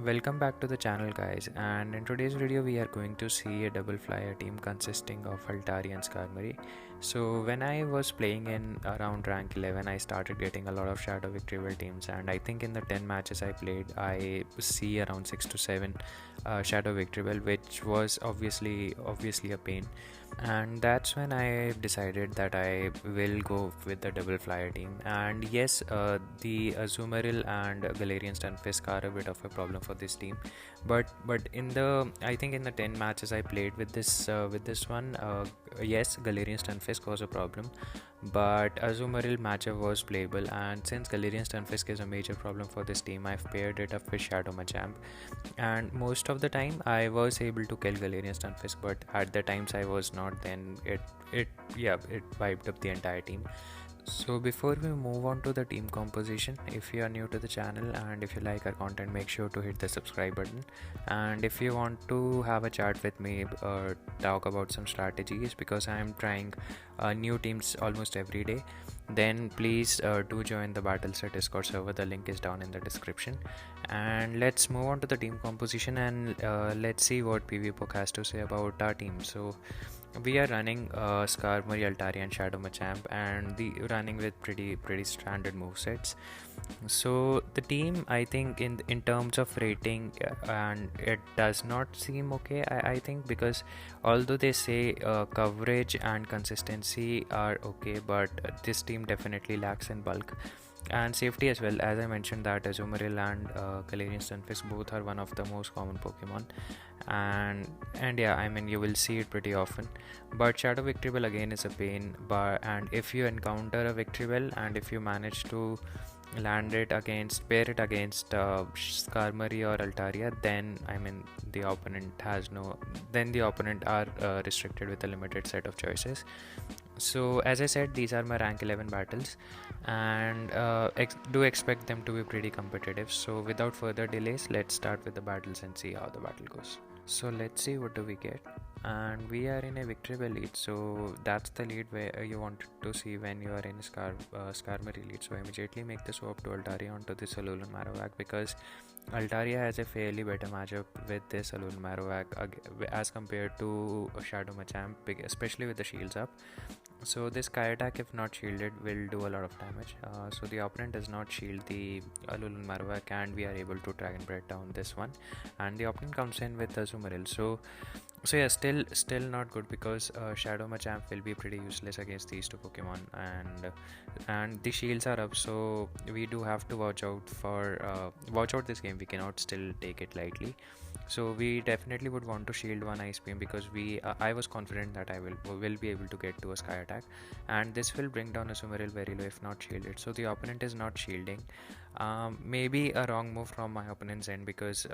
Welcome back to the channel guys, and in today's video we are going to see a double flyer team consisting of Altaria and Skarmory. So when I was playing in around rank 11 I started getting a lot of Shadow Victory teams, and I think in the 10 matches I played I see around 6 to 7 Shadow Victory, which was obviously a pain. And that's when I decided that I will go with the double flyer team. And yes, the Azumarill and Galarian Stunfisk are a bit of a problem for this team, but in the I think in the 10 matches I played with this one, yes, Galarian Stunfisk was a problem, but Azumarill matchup was playable. And since Galarian Stunfisk is a major problem for this team, I've paired it up with Shadow Machamp, and most of the time I was able to kill Galarian Stunfisk, but at the times I was not, then it wiped up the entire team. So before we move on to the team composition, if you are new to the channel and if you like our content, make sure to hit the subscribe button. And if you want to have a chat with me, talk about some strategies, because I am trying new teams almost every day, then please do join the Battleset Discord server. The link is down in the description. And let's move on to the team composition, and let's see what PvPoke has to say about our team. So we are running Skarmory, Altaria and Shadow Machamp, and the running with pretty standard movesets. So the team, I think in terms of rating, and it does not seem okay, I think, because although they say coverage and consistency are okay, but this team definitely lacks in bulk and safety as well. As I mentioned, that Azumarill and Galarian Stunfisk both are one of the most common Pokemon, and yeah, I mean, you will see it pretty often. But Shadow Victreebel again is a pain, but and if you encounter a Victreebel and if you manage to pair it against Skarmory or Altaria, then I mean the opponent has no, then the opponent are restricted with a limited set of choices. So as I said, these are my rank 11 battles, and do expect them to be pretty competitive. So without further delays, let's start with the battles and see how the battle goes. So let's see what do we get. And we are in a Victreebel lead, so that's the lead where you want to see when you are in a Skarmory lead. So immediately make the swap to Altaria onto this Alolan Marowak, because Altaria has a fairly better matchup with this Alolan Marowak as compared to Shadow Machamp, especially with the shields up. So this Sky attack, if not shielded, will do a lot of damage. So the opponent does not shield the Alolan Marowak, and we are able to Dragon Breath down this one. And the opponent comes in with the Azumarill. So yeah, still not good, because Shadow Machamp will be pretty useless against these two Pokemon, and the shields are up. So we do have to watch out this game. We cannot still take it lightly. So we definitely would want to shield one Ice Beam, because I was confident that I will be able to get to a Sky attack, and this will bring down a Azumarill very low if not shielded. So the opponent is not shielding. Maybe a wrong move from my opponent's end, because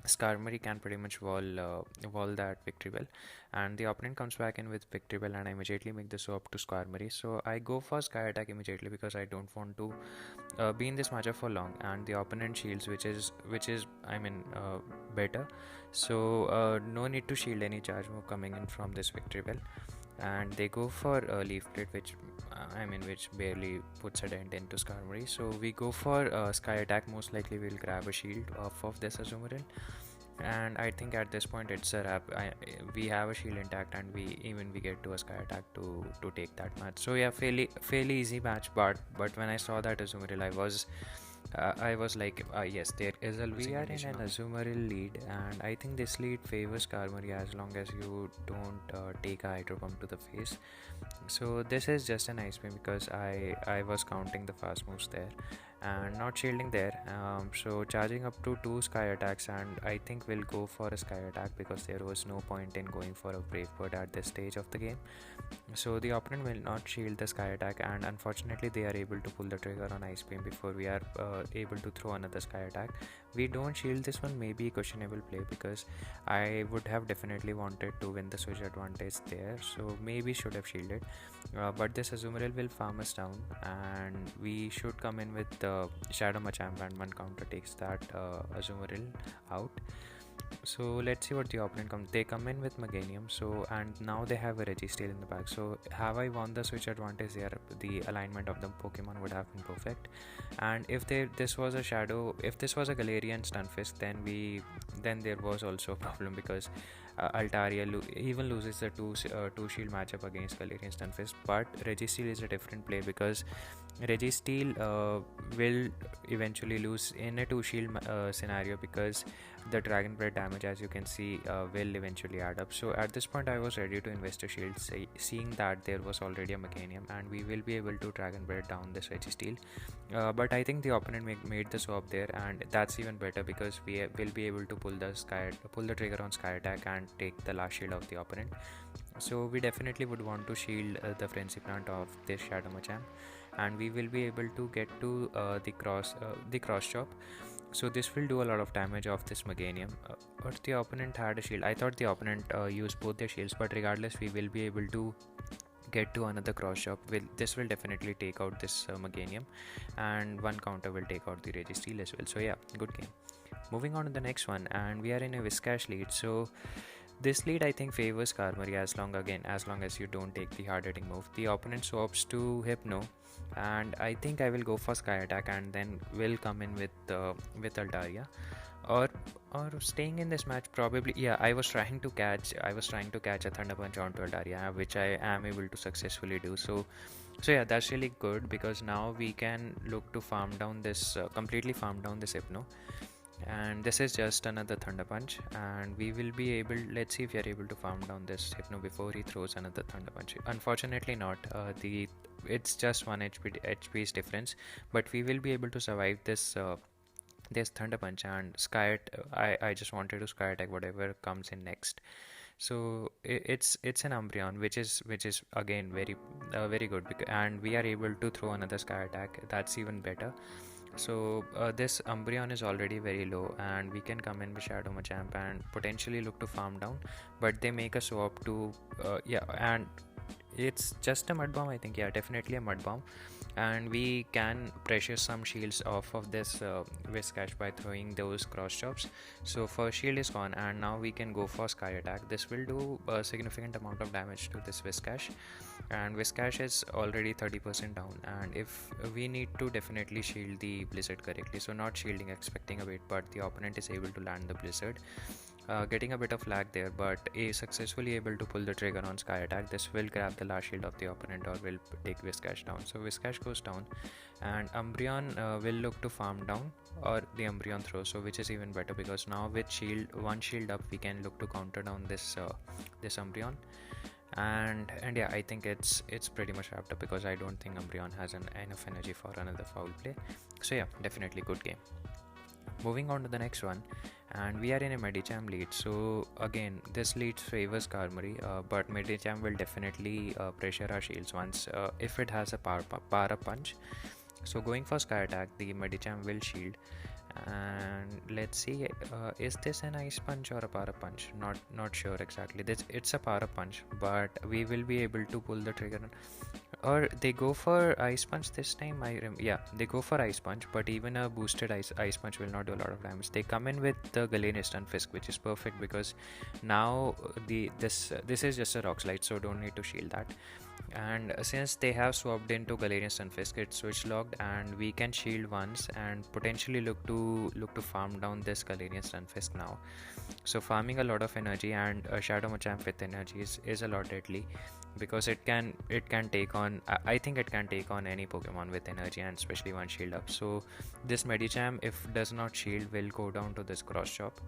Skarmory can pretty much wall that Victreebel, and the opponent comes back in with Victreebel, and I immediately make the swap to Skarmory. So I go for Sky attack immediately, because I don't want to be in this matchup for long, and the opponent shields, which is I mean better. So no need to shield any charge move coming in from this Victreebel, and they go for Leaf Blade, which barely puts a dent into Skarmory. So we go for Sky attack. Most likely we'll grab a shield off of this Azumarill, and I think at this point it's a wrap. We have a shield intact, and we get to a Sky attack to take that match. So yeah, fairly easy match, but when I saw that Azumarill, I was like, yes, there is a losing. We are in an Azumarill lead, and I think this lead favors Skarmory as long as you don't take a Hydro Pump to the face. So this is just an Ice Beam, because I was counting the fast moves there and not shielding there. So charging up to 2 Sky attacks, and I think we'll go for a Sky attack, because there was no point in going for a Brave Bird at this stage of the game. So the opponent will not shield the Sky attack, and unfortunately they are able to pull the trigger on Ice Beam before we are able to throw another Sky attack. We don't shield this one, maybe questionable play, because I would have definitely wanted to win the switch advantage there, so maybe should have shielded. But this Azumarill will farm us down, and we should come in with Shadow Machamp, and one counter takes that Azumarill out. So let's see what the opponent comes. They come in with Meganium, so and now they have a Registeel in the back. So have I won the switch advantage here? The alignment of the Pokemon would have been perfect. And if this was a Shadow, if this was a Galarian Stunfisk, then there was also a problem because Altaria even loses the two shield matchup against Galarian Stunfisk. But Registeel is a different play because Registeel will eventually lose in a two shield scenario because the Dragon Breath damage, as you can see, will eventually add up. So at this point I was ready to invest a shield, seeing that there was already a Meganium and we will be able to Dragon Breath down this Registeel. But I think the opponent made the swap there, and that's even better because we will be able to pull the trigger on Sky Attack and take the last shield of the opponent. So we definitely would want to shield the Frenzy Plant of this Shadow Machamp, and we will be able to get to the cross chop. So this will do a lot of damage of this Meganium. But the opponent had a shield. I thought the opponent used both their shields, but regardless we will be able to get to another cross chop. This will definitely take out this Meganium, and one counter will take out the Registeel as well. So yeah, good game. Moving on to the next one, and we are in a Whiscash lead. So this lead I think favors Skarmory as long as you don't take the hard hitting move. The opponent swaps to Hypno, and I think I will go for Sky Attack and then will come in with Altaria, or staying in this match probably. Yeah, I was trying to catch a Thunder Punch onto Altaria, which I am able to successfully do. So yeah, that's really good because now we can look to farm down this completely farm down this Hypno. And this is just another Thunder Punch, and we will be able, let's see if we are able to farm down this Hypno before he throws another Thunder Punch. Unfortunately not. It's just 1 HP's difference, but we will be able to survive this Thunder Punch and I just wanted to Sky Attack whatever comes in next. So it's an Umbreon, which is again very good, and we are able to throw another Sky Attack. That's even better. So this Umbreon is already very low, and we can come in with Shadow Machamp and potentially look to farm down, but they make a swap to and it's just a Mud Bomb, I think. Yeah, definitely a Mud Bomb, and we can pressure some shields off of this Whiscash by throwing those cross chops. So first shield is gone, and now we can go for Sky Attack. This will do a significant amount of damage to this Whiscash, and Whiscash is already 30% down, and if we need to definitely shield the Blizzard correctly, so not shielding expecting a bait, but the opponent is able to land the Blizzard. Getting a bit of lag there, but successfully able to pull the trigger on Sky Attack. This will grab the last shield of the opponent or will take Whiscash down. So Whiscash goes down, and Umbreon will look to farm down, or the Umbreon throw, so which is even better because now with one shield up we can look to counter down this Umbreon. And yeah, I think it's pretty much wrapped up because I don't think Umbreon has enough energy for another foul play. So yeah, definitely good game. Moving on to the next one, and we are in a Medicham lead. So again, this lead favors Skarmory, but Medicham will definitely pressure our shields once if it has a power up punch. So going for Sky Attack, the Medicham will shield, and let's see, is this an Ice Punch or a Power Punch? Not sure exactly. It's a Power Punch, but we will be able to pull the trigger. Or they go for Ice Punch this time. Yeah, they go for Ice Punch, but even a boosted Ice Punch will not do a lot of damage. They come in with the Galarian Stunfisk, which is perfect because now this is just a Rock Slide, so don't need to shield that. And since they have swapped into Galarian Stunfisk, it's switch locked, and we can shield once and potentially look to farm down this Galarian Stunfisk now. So farming a lot of energy, and Shadow Machamp with energy is a lot deadly because it can take on, I think it can take on any Pokemon with energy, and especially one shield up. So this Medicham, if does not shield, will go down to this cross chop.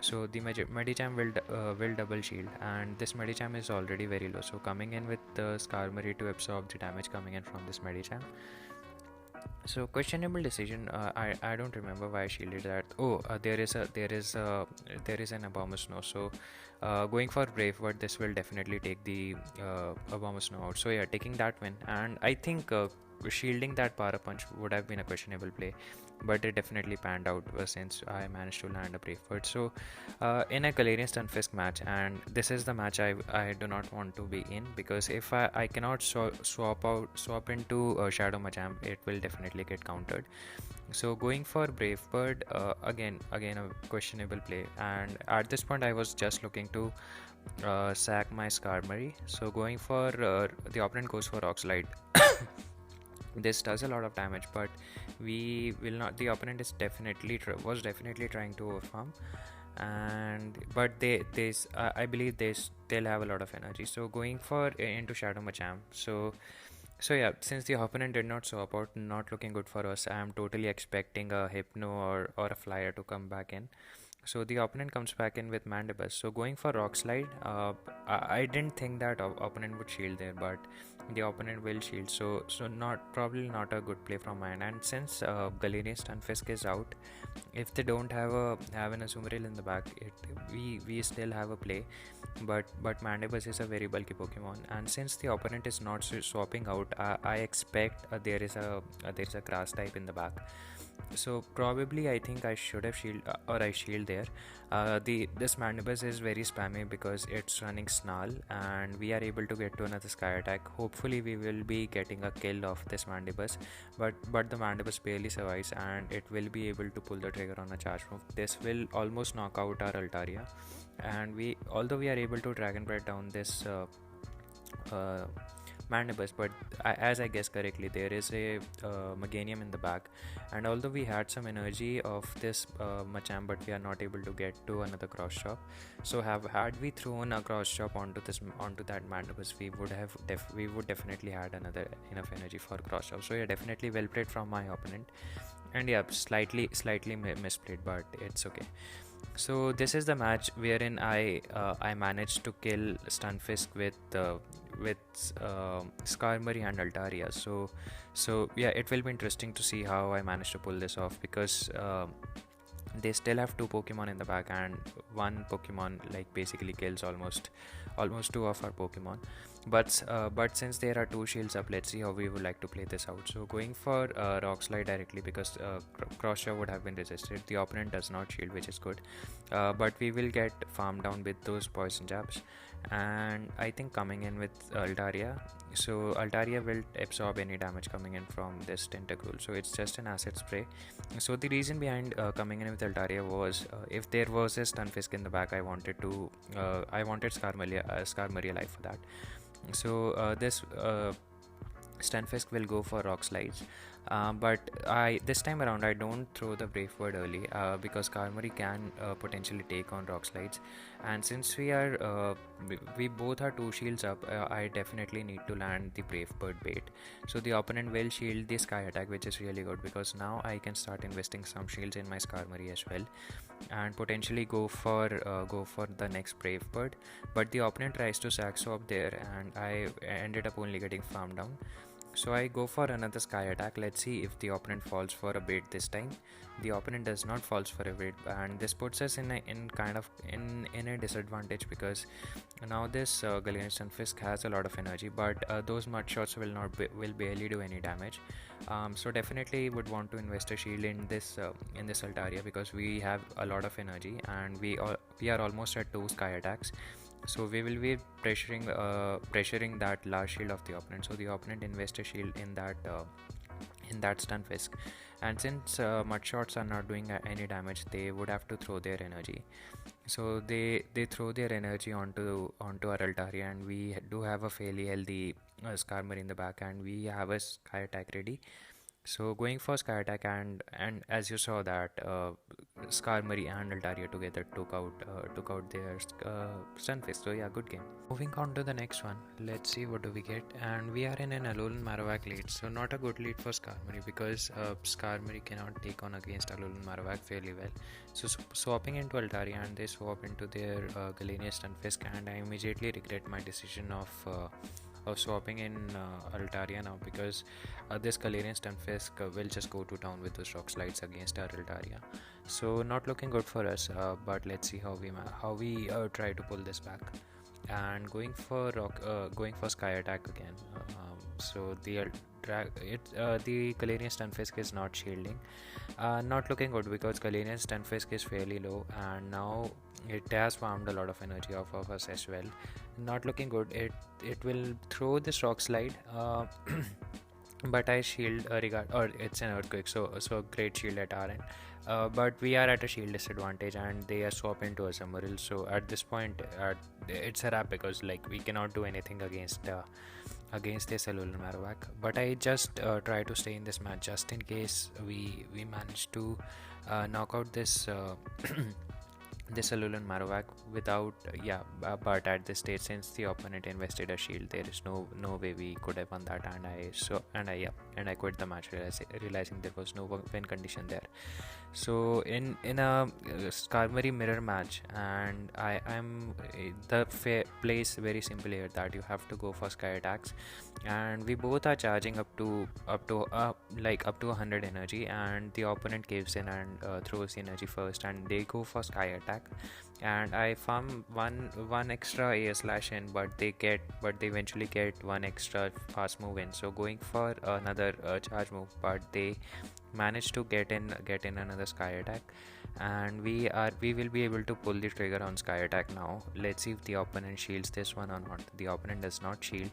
So the Medicham will double shield, and this Medicham is already very low, so coming in with the Skarmory to absorb the damage coming in from this Medicham. So questionable decision. I don't remember why I shielded that. Oh, there is an Abomasnow. So going for Brave Bird, this will definitely take the Abomasnow out. So yeah, taking that win, and I think shielding that power punch would have been a questionable play, but it definitely panned out since I managed to land a Brave Bird. So in a Galarian Stunfisk match, and this is the match I do not want to be in, because if I cannot swap into Shadow Machamp, it will definitely get countered. So going for Brave Bird, again a questionable play, and at this point I was just looking to sack my Skarmory. So going for the opponent goes for Rock Slide. This does a lot of damage, but we will not. The opponent is was definitely trying to overfarm, and but I believe they still have a lot of energy. So going for into Shadow Machamp. So yeah, since the opponent did not swap out, not looking good for us. I am totally expecting a Hypno or a Flyer to come back in. So the opponent comes back in with Mandibus. So going for Rock Slide, I didn't think that opponent would shield there, but the opponent will shield. So probably not a good play from mine. And since Galarian Stunfisk is out, if they don't have an Azumarill in the back, we still have a play. But Mandibus is a very bulky Pokemon, and since the opponent is not swapping out, I expect there is a Grass type in the back. So probably I think I should have shield or I shield there. This Mandibus is very spammy because it's running Snarl, and we are able to get to another Sky Attack. Hopefully we will be getting a kill of this Mandibus, but the Mandibus barely survives, and it will be able to pull the trigger on a charge move. This will almost knock out our Altaria, and although we are able to Dragon Breath down this Mandibus, but as I guessed correctly, there is a Meganium in the back, and although we had some energy of this Machamp, but we are not able to get to another Cross Chop. So had we thrown a Cross Chop onto that Mandibus, we would definitely had enough energy for Cross Chop. So yeah, definitely well played from my opponent, and yeah, slightly misplayed, but it's okay. So this is the match wherein I managed to kill Stunfisk with Skarmory and Altaria. So yeah, it will be interesting to see how I managed to pull this off, because they still have two Pokemon in the back, and one Pokemon like basically kills almost two of our Pokemon. But since there are two shields up, let's see how we would like to play this out. So going for Rock Slide directly, because Cross Shot would have been resisted. The opponent does not shield, which is good, but we will get farmed down with those poison jabs. And I think coming in with Altaria, so Altaria will absorb any damage coming in from this Tentacruel, so it's just an acid spray. So the reason behind coming in with Altaria was, if there was a Stunfisk in the back, I wanted Skarmory alive for that. So this Stunfisk will go for Rock Slides, but this time around I don't throw the Brave Bird early, because Skarmory can potentially take on Rock Slides, and since we both are two shields up, I definitely need to land the Brave Bird bait. So the opponent will shield the Sky Attack, which is really good, because now I can start investing some shields in my Skarmory as well, and potentially go for the next Brave Bird. But the opponent tries to sack swap there, and I ended up only getting farmed down. So I go for another Sky Attack. Let's see if the opponent falls for a bait this time. The opponent does not falls for a bait, and this puts us in a disadvantage, because now this Galarian Stunfisk has a lot of energy, but those mud shots will barely do any damage. So definitely would want to invest a shield in this Altaria, because we have a lot of energy, and we are almost at 2 Sky Attacks. So we will be pressuring that last shield of the opponent. So the opponent invests a shield in that Stunfisk, and since mud shots are not doing any damage, they would have to throw their energy. So they throw their energy onto our Altaria, and we do have a fairly healthy Skarmory in the back, and we have a Sky Attack ready. So going for Sky Attack, and as you saw that Skarmory and Altaria together took out their Stunfisk. So yeah, good game. Moving on to the next one, let's see what do we get. And we are in an Alolan Marowak lead, so not a good lead for Skarmory, because Skarmory cannot take on against Alolan Marowak fairly well. So swapping into Altaria, and they swap into their Galarian Stunfisk, and I immediately regret my decision of swapping in Altaria now, because this Galarian Stunfisk will just go to town with those Rock Slides against our Altaria. So not looking good for us, but let's see how we try to pull this back. And going for Sky Attack again. So the Galarian Stunfisk is not shielding. Not looking good because Galarian Stunfisk is fairly low, and now it has farmed a lot of energy off of us as well. Not looking good. It will throw this rock slide. But I shield or it's an earthquake, so great shield at our end. But we are at a shield disadvantage, and they are swapping to a Summeril. So at this point, it's a wrap because like we cannot do anything against this Alolan Marowak. But I just try to stay in this match just in case we manage to knock out this this Alolan Marowak without but at this stage, since the opponent invested a shield, there is no way we could have won that, and I quit the match realizing there was no win condition there. So in a Skarmory mirror match, and I'm the play is very simple here, that you have to go for sky attacks, and we both are charging up to 100 energy, and the opponent caves in and throws the energy first, and they go for sky attack, and I farm one extra air slash in, but they eventually get one extra fast move in, so going for another charge move, but they managed to get in another sky attack, and we will be able to pull the trigger on sky attack now. Let's see if the opponent shields this one or not. The opponent does not shield,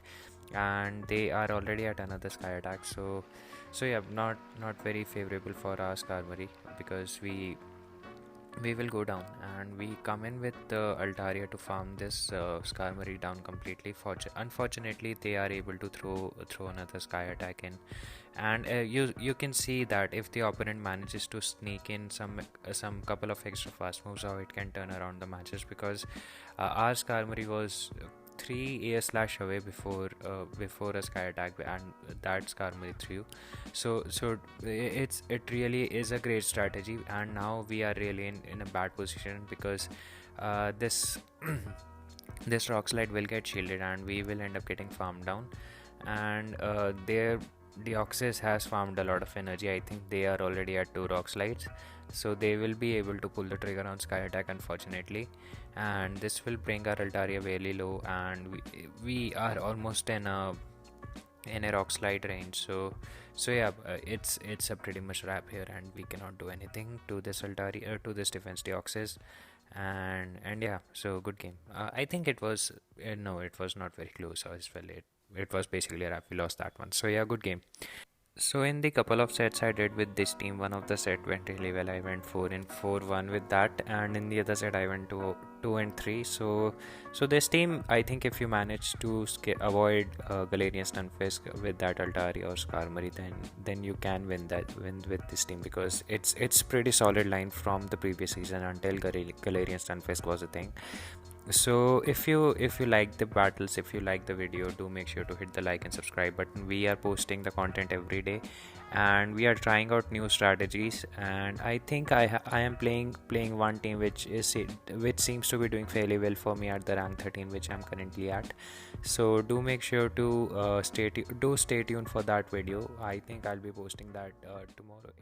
and they are already at another sky attack, so yeah, not very favorable for our Skarmory, because we will go down, and we come in with Altaria to farm this Skarmory down completely. Unfortunately, they are able to throw another sky attack in, and you can see that if the opponent manages to sneak in some couple of extra fast moves, how it can turn around the matches, because our Skarmory was 3 air slash away before a sky attack, and that Skarmory threw. So it really is a great strategy, and now we are really in a bad position, because this this rock slide will get shielded, and we will end up getting farmed down, and their Deoxys has farmed a lot of energy. I think they are already at 2 rock slides, so they will be able to pull the trigger on sky attack, unfortunately, and this will bring our Altaria very low, and we are almost in a rock slide range. So yeah, it's a pretty much wrap here, and we cannot do anything to this Altaria, to this defense Deoxys, and yeah, so good game. I think it was no, it was not very close as well. It was basically a wrap. We lost that one. So yeah, good game. So in the couple of sets I did with this team, one of the set went really well. I went 4-1 with that, and in the other set I went 2-3. So this team, I think if you manage to avoid Galarian Stunfisk with that Altaria or Skarmory, then you can win with this team, because it's pretty solid line from the previous season until Galarian Stunfisk was a thing. So if you like the battles, if you like the video, do make sure to hit the like and subscribe button. We are posting the content every day, and we are trying out new strategies, and I think I am playing one team which seems to be doing fairly well for me at the rank 13, which I'm currently at. So do make sure to stay tuned for that video. I think I'll be posting that tomorrow.